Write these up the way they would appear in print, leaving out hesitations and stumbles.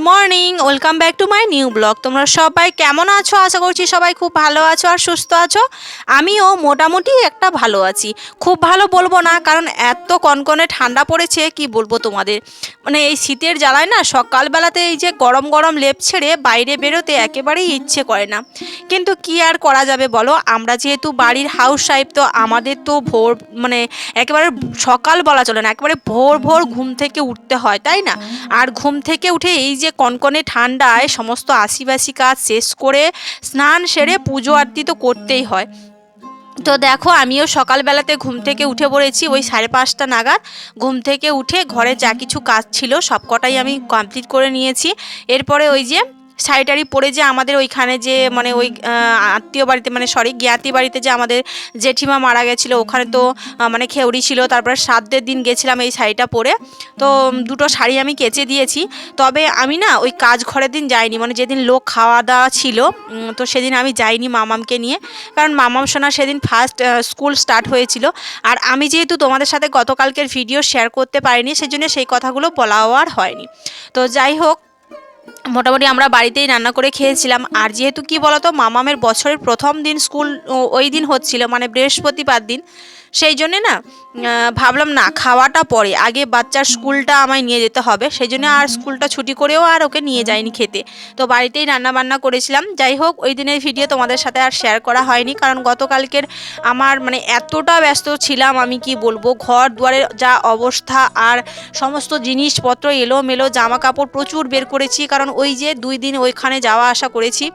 Morning, welcome back to my new blog. তোমরা সবাই কেমন আছো? আশা করছি সবাই খুব ভালো আছো আর সুস্থ আছো। আমিও মোটামুটি একটা ভালো আছি। খুব ভালো বলবো না, কারণ এত কনকনে ঠান্ডা পড়েছে কি বলবো তোমাদের। মানে এই শীতের জ্বালায় না সকালবেলাতে এই যে গরম গরম লেপ ছেড়ে বাইরে বেরোতে একেবারেই ইচ্ছে করে না। কিন্তু কি আর করা যাবে বলো, আমরা যেহেতু বাড়ির হাউস ওয়াইফ, তো আমাদের তো ভোর মানে একেবারে সকাল বলা চলে না, একেবারে ভোর ভোর ঘুম থেকে উঠতে হয়, তাই না? আর ঘুম থেকে উঠে এই যে কনকনে ঠান্ডায় সমস্ত আশিবাসি কাজ শেষ করে স্নান সেরে পুজো আরতি তো করতেই হয়। তো দেখো, আমিও সকালবেলাতে ঘুম থেকে উঠে পড়েছি ওই 5:30 নাগাদ। ঘুম থেকে উঠে ঘরে যা কিছু কাজ ছিল সবকটাই আমি কমপ্লিট করে নিয়েছি। এরপরে ওই যে শাড়ি পরে যে আমাদের ওইখানে যে মানে ওই আত্মীয় বাড়িতে, মানে সরি জ্ঞাতি বাড়িতে যে আমাদের জেঠিমা মারা গেছিলো, ওখানে তো মানে খেউড়ি ছিল, তারপরে শ্রাদ্ধের দিন গেছিলাম এই শাড়িটা পরে। তো দুটো শাড়ি আমি কেচে দিয়েছি। তবে আমি না ওই কাজ ঘরের দিন যাইনি, মানে যেদিন লোক খাওয়া দাওয়া ছিল, তো সেদিন আমি যাইনি মামামকে নিয়ে। কারণ মামাম সোনা সেদিন ফার্স্ট স্কুল স্টার্ট হয়েছিল। আর আমি যেহেতু তোমাদের সাথে গতকালকের ভিডিও শেয়ার করতে পারিনি, সেই জন্য সেই কথাগুলো বলাও আর হয়নি। তো যাই হোক, মোটামুটি আমরা বাড়িতেই রান্না করে খেয়েছিলাম। আর যেহেতু কি বলতো, মামামের বছরের প্রথম দিন স্কুল ওই দিন হচ্ছিল, মানে বৃহস্পতিবার দিন। সেই জন্যে না ভাবলাম না, খাওয়াটা পরে, আগে বাচ্চার স্কুলটা আমায় নিয়ে যেতে হবে। সেই জন্য আর স্কুলটা ছুটি করেও আর ওকে নিয়ে যাইনি খেতে। তো বাড়িতেই রান্না বান্না করেছিলাম। যাই হোক, ওই দিনের ভিডিও তোমাদের সাথে আর শেয়ার করা হয়নি, কারণ গতকালকের আমার মানে এতটা ব্যস্ত ছিলাম, আমি কি বলবো, ঘর দুয়ারের যা অবস্থা আর সমস্ত জিনিসপত্র এলোমেলো, জামা কাপড় প্রচুর বের করেছি, কারণ ওই যে 2 দিন ওইখানে যাওয়া আসা করেছি।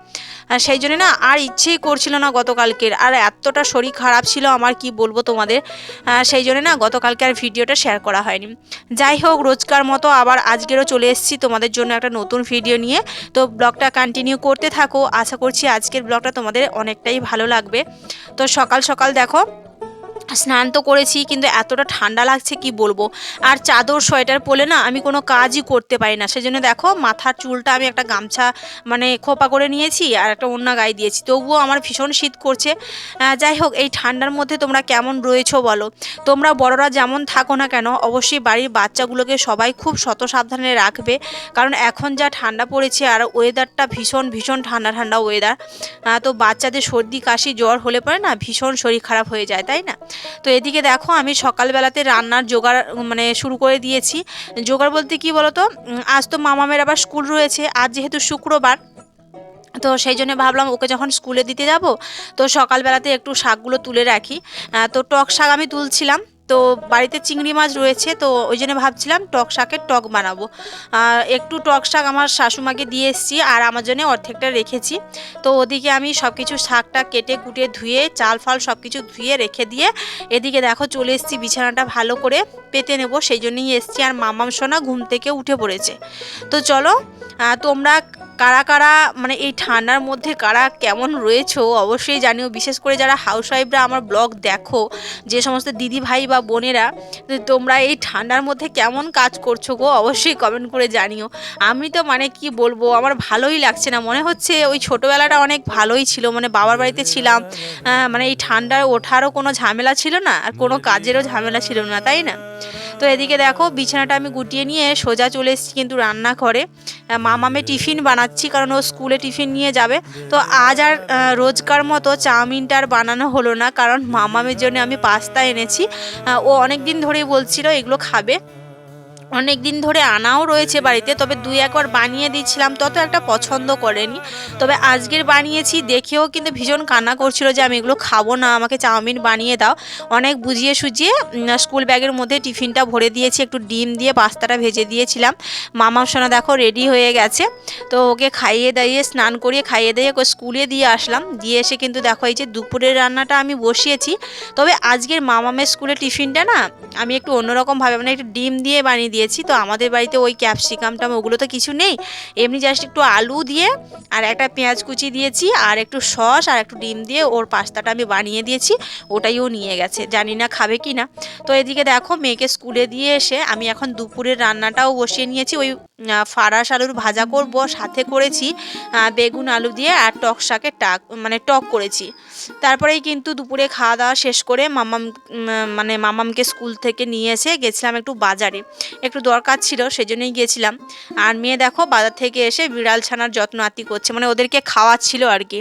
সেই জন্য না আর ইচ্ছেই করছিল না গতকালকের, আর এতটা শরীর খারাপ ছিল আমার, কি বলবো তোমাদের। সেই জন্য না গতকালকে আর ভিডিওটা শেয়ার করা হয়নি। যাই হোক, রোজকার মতো আবার আজকেরও চলে এসেছি তোমাদের জন্য একটা নতুন ভিডিও নিয়ে। তো ব্লগটা কন্টিনিউ করতে থাকো, আশা করছি আজকের ব্লগটা তোমাদের অনেকটাই ভালো লাগবে। তো সকাল সকাল দেখো, স্নান তো করেছি, কিন্তু এতটা ঠান্ডা লাগছে কি বলবো। আর চাদর সোয়েটার পরলে না আমি কোনো কাজই করতে পারি না। সেজন্য দেখো, মাথার চুলটা আমি একটা গামছা মানে খোপা করে নিয়েছি আর একটা ওড়না গায়ে দিয়েছি, তবুও আমার ভীষণ শীত করছে। যাই হোক, এই ঠান্ডার মধ্যে তোমরা কেমন রয়েছো বলো। তোমরা বড়রা যেমন থাকো না কেন, অবশ্যই বাড়ির বাচ্চাগুলোকে সবাই খুব শত সাবধানে রাখবে। কারণ এখন যা ঠান্ডা পড়েছে আর ওয়েদারটা ভীষণ ভীষণ ঠান্ডা ঠান্ডা ওয়েদার। তো বাচ্চাদের সর্দি কাশি জ্বর হলে পরে না ভীষণ শরীর খারাপ হয়ে যায়, তাই না? তো এদিকে দেখো, আমি সকালবেলাতে রান্নার জোগাড় মানে শুরু করে দিয়েছি। জোগাড় বলতে কি বলতো, আজ তো মামামের আবার স্কুল রয়েছে, আজ যেহেতু শুক্রবার। তো সেই জন্য ভাবলাম ওকে যখন স্কুলে দিতে যাব, তো সকালবেলাতে একটু শাকগুলো তুলে রাখি। তো টক শাক আমি তুলছিলাম। তো বাড়িতে চিংড়ি মাছ রয়েছে, তো ওই জন্য ভাবছিলাম টক শাকের টক বানাবো। একটু টক শাক আমার শাশুমাকে দিয়ে এসেছি, আর আমার জন্য অর্ধেকটা রেখেছি। তো ওদিকে আমি সব কিছু শাকটা কেটে কুটে ধুয়ে চাল ফাল সব কিছু ধুয়ে রেখে দিয়ে এদিকে দেখো চলে এসেছি বিছানাটা ভালো করে পেতে নেব, সেই জন্যই এসেছি। আর মামাম সোনা ঘুম থেকে উঠে পড়েছে। তো চলো, তোমরা কারা কারা মানে এই ঠান্ডার মধ্যে কারা কেমন রয়েছো অবশ্যই জানিও। বিশেষ করে যারা হাউসওয়াইফরা আমার ব্লগ দেখো, যে সমস্ত দিদি ভাই বা বোনেরা, তোমরা এই ঠান্ডার মধ্যে কেমন কাজ করছো গো, অবশ্যই কমেন্ট করে জানিও। আমি তো মানে কি বলবো, আমার ভালোই লাগছে না, মনে হচ্ছে ওই ছোটোবেলাটা অনেক ভালোই ছিল, মানে বাবার বাড়িতে ছিলাম। মানে এই ঠান্ডার ওঠারও কোনো ঝামেলা ছিল না, আর কোনো কাজেরও ঝামেলা ছিল না, তাই না? তো এদিকে দেখো, বিছানাটা আমি গুটিয়ে নিয়ে সোজা চলে এসেছি কিন্তু রান্নাঘরে। মামামে টিফিন বানাচ্ছি, কারণ ও স্কুলে টিফিন নিয়ে যাবে। তো আজ আর রোজকার মতো চাউমিনটা আর বানানো হলো না, কারণ মামামের জন্য আমি পাস্তা এনেছি। ও অনেক দিন ধরেই বলছিল এগুলো খাবে, অনেক দিন ধরে আনাও রয়েছে বাড়িতে, তবে 2-1বার বানিয়ে দিয়েছিলাম, তত একটা পছন্দ করেনি। তবে আজকের বানিয়েছি, দেখেও কিন্তু ভীষণ কান্না করছিল যে আমি এগুলো খাবো না, আমাকে চাউমিন বানিয়ে দাও। অনেক বুঝিয়ে সুঝিয়ে স্কুল ব্যাগের মধ্যে টিফিনটা ভরে দিয়েছি, একটু ডিম দিয়ে পাস্তাটা ভেজে দিয়েছিলাম। মামার সোনা দেখো রেডি হয়ে গেছে। তো ওকে খাইয়ে দাইয়ে স্নান করিয়ে খাইয়ে দিয়ে ওকে স্কুলে দিয়ে আসলাম। দিয়ে এসে কিন্তু দেখো এই যে দুপুরের রান্নাটা আমি বসিয়েছি। তবে আজকের মামামের স্কুলে টিফিনটা না আমি একটু অন্যরকমভাবে মানে একটু ডিম দিয়ে বানিয়ে দিয়েছি। তো আমাদের বাড়িতে ওই ক্যাপসিকামটা ওগুলো তো কিছু নেই, এমনি জাস্ট একটু আলু দিয়ে আর একটা পেঁয়াজ কুচি দিয়েছি আর একটু সস আর একটু ডিম দিয়ে ওর পাস্তাটা আমি বানিয়ে দিয়েছি, ওটাই ও নিয়ে গেছে, জানি না খাবে কি না। তো এদিকে দেখো, মেয়েকে স্কুলে দিয়ে এসে আমি এখন দুপুরের রান্নাটাও বসিয়ে নিয়েছি। ওই ফারাস আলুর ভাজা করব, সাথে করেছি বেগুন আলু দিয়ে আর টক শাকের মানে টক করেছি। তারপরেই কিন্তু দুপুরে খাওয়া দাওয়া শেষ করে মামামকে স্কুল থেকে নিয়ে এসে গেছিলাম একটু বাজারে। একটু দরকার ছিল, সেজন্যই গিয়েছিলাম। আর মেয়ে দেখো বাজার থেকে এসে বিড়াল ছানার যত্ন আত্তি করছে, মানে ওদেরকে খাওয়াচ্ছিল আর কি।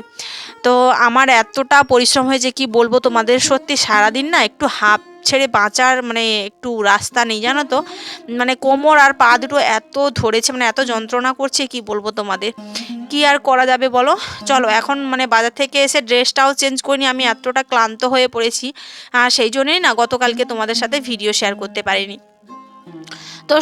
তো আমার এতটা পরিশ্রম হয়েছে কি বলবো তোমাদের, সত্যি সারাদিন না একটু হাঁপ ছেড়ে বাঁচার মানে একটু রাস্তা নেই জানো তো। মানে কোমর আর পা দুটো এত ধরেছে, মানে এত যন্ত্রণা করছে কি বলবো তোমাদের। কি আর করা যাবে বলো। চলো এখন মানে বাজার থেকে এসে ড্রেসটাও চেঞ্জ করিনি, আমি এতটা ক্লান্ত হয়ে পড়েছি। আর সেই জন্যই না গতকালকে তোমাদের সাথে ভিডিও শেয়ার করতে পারিনি। তো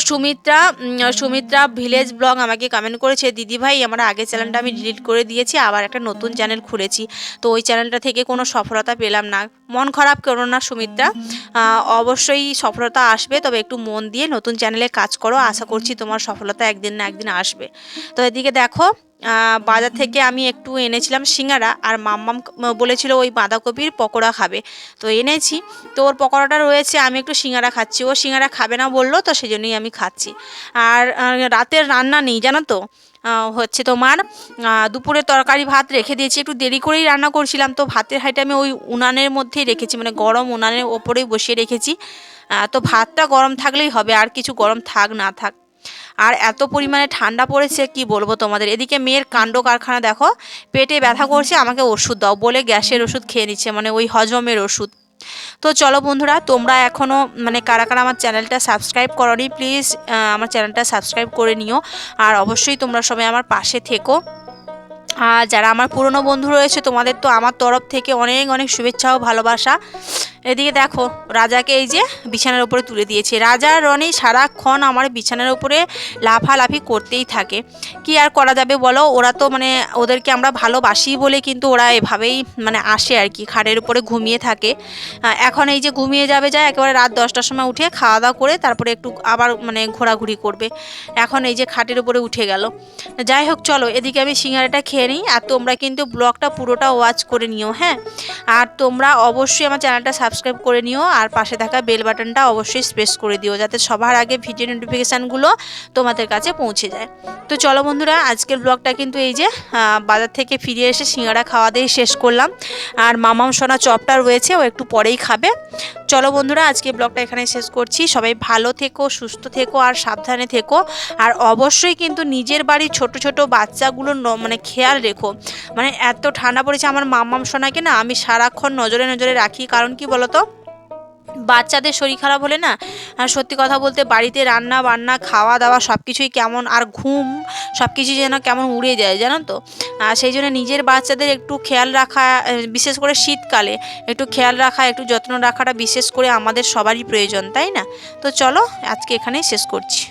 সুমিত্রা ভিলেজ ব্লগ আমাকে কমেন্ট করেছে, দিদি ভাই আমার আগের চ্যানেলটা আমি ডিলিট করে দিয়েছি, আবার একটা নতুন চ্যানেল খুলেছি, তো ওই চ্যানেলটা থেকে কোনো সফলতা পেলাম না। মন খারাপ করো না সুমিত্রা, অবশ্যই সফলতা আসবে, তবে একটু মন দিয়ে নতুন চ্যানেলে কাজ করো, আশা করছি তোমার সফলতা একদিন না একদিন আসবে। তো এদিকে দেখো বাজার থেকে আমি একটু এনেছিলাম সিঙ্গারা, আর মাম্মাম বলেছিল ওই বাঁধাকপির পকোড়া খাবে, তো এনেছি। তো ওর পকোড়াটা রয়েছে, আমি একটু সিঙ্গারা খাচ্ছি, ও সিঙ্গারা খাবে না বললো, তো সেই জন্যই আমি খাচ্ছি। আর রাতের রান্না নেই জানো তো, হচ্ছে তোমার দুপুরের তরকারি ভাত রেখে দিয়েছি, একটু দেরি করেই রান্না করছিলাম, তো ভাতের হাঁড়িটা আমি ওই উনানের মধ্যেই রেখেছি, মানে গরম উনানের ওপরেই বসিয়ে রেখেছি। তো ভাতটা গরম থাকলেই হবে, আর কিছু গরম থাক না থাক। আর এত পরিমাণে ঠান্ডা পড়েছে কি বলবো তোমাদের। এদিকে মেয়ের কাণ্ড কারখানা দেখো, পেটে ব্যথা করছে, আমাকে ওষুধ দাও বলে গ্যাসের ওষুধ খেয়ে নিচ্ছে, মানে ওই হজমের ওষুধ। তো চলো বন্ধুরা, তোমরা এখনও মানে কারা কারা আমার চ্যানেলটা সাবস্ক্রাইব করোনি, প্লিজ আমার চ্যানেলটা সাবস্ক্রাইব করে নিও। আর অবশ্যই তোমরা সবাই আমার পাশে থেকো। আর যারা আমার পুরনো বন্ধু রয়েছে তোমাদের তো আমার তরফ থেকে অনেক অনেক শুভেচ্ছা ও ভালোবাসা। এদিকে দেখো রাজাকে এই যে বিছানার উপরে তুলে দিয়েছে, রাজা রনি সারাক্ষণ আমার বিছানার উপরে লাফালাফি করতেই থাকে। কি আর করা যাবে বলো, ওরা তো মানে ওদেরকে আমরা ভালোবাসি বলে কিন্তু ওরা এভাবেই মানে আসে আর কি, খাটের উপরে ঘুমিয়ে থাকে। এখন এই যে ঘুমিয়ে যাবে, যায় একেবারে রাত 10টার সময় উঠে খাওয়া দাওয়া করে তারপরে একটু আবার মানে ঘোরাঘুরি করবে। এখন এই যে খাটের উপরে উঠে গেল। যাই হোক চলো এদিকে আমি সিঙ্গারাটা খেয়ে নিই, আর তোমরা কিন্তু ব্লগটা পুরোটা ওয়াচ করে নিও, হ্যাঁ। আর তোমরা অবশ্যই আমার চ্যানেলটা সাবস্ক্রাইব করে নিও, আর পাশে থাকা বেল বাটনটা অবশ্যই প্রেস করে দিও, যাতে সবার আগে ভিডিও নোটিফিকেশানগুলো তোমাদের কাছে পৌঁছে যায়। তো চলো বন্ধুরা, আজকের ব্লগটা কিন্তু এই যে বাজার থেকে ফিরে এসে সিঙ্গারা খাওয়া দিয়ে শেষ করলাম। আর মামাম সোনা চপটা রয়েছে, ও একটু পরেই খাবে। চলো বন্ধুরা, আজকে ব্লগটা এখানে শেষ করছি। সবাই ভালো থেকো, সুস্থ থেকো, আর সাবধানে থেকো। আর অবশ্যই কিন্তু নিজের বাড়ির ছোট ছোট বাচ্চাগুলোর মানে খেয়াল রেখো। মানে এত ঠান্ডা পড়েছে, আমার মাম্মাম সোনাকে না আমি সারাক্ষণ নজরে নজরে রাখি, কারণ কি বলতো, বাচ্চাদের শরীর খারাপ হলে না, আর সত্যি কথা বলতে বাড়িতে রান্না বান্না খাওয়া দাওয়া সব কিছুই কেমন, আর ঘুম সব কিছুই যেন কেমন উড়ে যায় জানো তো। সেই জন্য নিজের বাচ্চাদের একটু খেয়াল রাখা, বিশেষ করে শীতকালে একটু খেয়াল রাখা, একটু যত্ন রাখাটা বিশেষ করে আমাদের সবারই প্রয়োজন, তাই না? তো চলো আজকে এখানেই শেষ করছি।